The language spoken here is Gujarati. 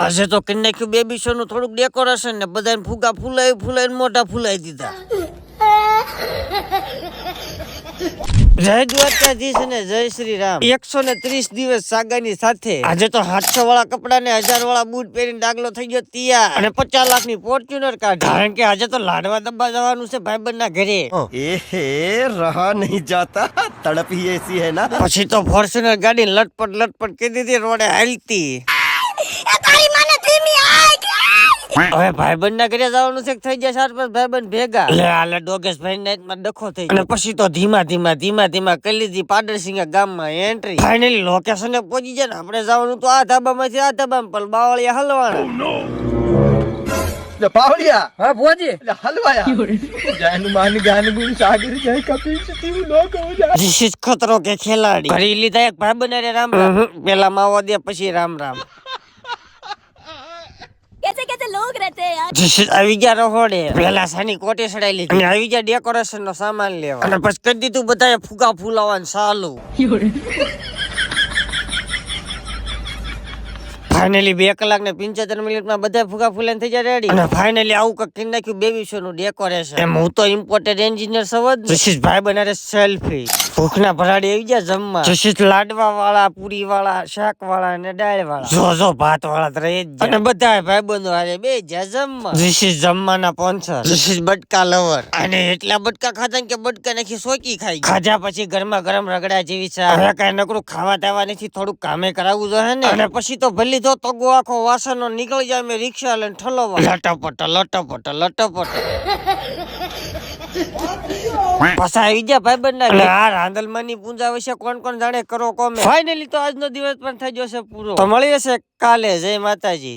આજે તો કરી નાખ્યું બેબી શો નું થોડુંક ડેકોરેશન ને બધાને ફુગા ફૂલાઈ મોટા ફૂલાઈ દીધા. જય દ્વારકાધીશ ને જય શ્રી રામ. 130 દિવસ સાગાની સાથે આજે તો 700 વાળા કપડા ને 1000 વાળા બૂટ પહેરીને ડાગલો થઈ ગયો તૈયાર અને 50 લાખ ની ફોર્ચ્યુનર કાઢી. કારણ કે આજે તો લાડવા દબ્બા જવાનું છે ભાઈબંધ ના ઘરે. એહે રહા નહીં જાતા, તડપ ही ऐसी है ना. પછી તો ફોર્ચ્યુનર ગાડી લટપટ કરી દીધી, રોડે હાલતી. હવે ભાઈબંધ ના ઘરે જવાનું છે, થઈ જાય 4-5 ભાઈબંધ ભેગા. એટલે ડોગેશ ભાઈ નાઈટ માં ડખો થઈ ગયો અને પછી તો ધીમા કરી લીધી પાડરસિંગા ગામમાં એન્ટ્રી. ફાઇનલી લોકેશન એ પહોંચી જાય ને આપણે જવાનું તો આ ધાબામાંથી આ ધાબામાં, પણ બાવળિયા હલવાના. બાવળિયા હા ભોજી હલવાયા જાનું માની ગાન ગુણ સાગર જાય કપિલ તીવું લોક હો જાય. This is ખતરો કે ખેલાડી. ભરી લીધા એક ભાઈબંધ અરે રામ પેલા માવો દે પછી રામ. कैसे लोग रहते हैं यार. આવી ગયા રહોડે, પેલા સાની કોટી સડાઈ લીધી અને આવી ગયા ડેકોરેશન નો સામાન લેવા અને પછી કરી દીધું બધાએ ફુગા ફૂલાવાનું ચાલુ. ફાઇનલી 2 કલાક ને 75 મિનિટમાં બધા ફુગા ફૂલાઈને થઈ જાય રેડી. અને ફાઇનલી આવું કઈક કરી નાખ્યું બેબી શો નું ડેકોરેશન. એમ હું તો ઇમ્પોર્ટેડ એન્જિનિયર સવદ. જશીશ ભાઈ બનારે સેલ્ફી. ભૂખના ભરાડી આવી ગયા જમવા. જશીશ લાડવા વાળા, પૂરી વાળા, શાક વાળા અને દાળ વાળા. જો ભાત વાળા તો રહી જ. અને બધા ભાઈબંધો હારે બે જા જમવા. જશીશ જમવાના સ્પોન્સર. જશીશ બટકા લવર. અને એટલા બટકા ખાતા કે બટકા નાખી સોકી ખાઈ. ખાધા પછી ગરમા ગરમ રગડા જેવી ચા. હવે કઈ નકરું ખાવા તાવા નથી, થોડુંક કામે કરાવવું જોઈએ ને. અને પછી તો ભલી તો ગો આખો વાસણનો નીકળી જાય, મેં રિક્ષા લઈને ઠલવા લટપટ. પાછા આવી ગયા ભાઈબંધ ના. આ રાંદલમાની પૂંજા વિશે કોણ જાણે કરો કોમે. ફાઇનલી તો આજનો દિવસ પણ થઈ જશે પૂરો. તો મળીએ છે કાલે. જય માતાજી.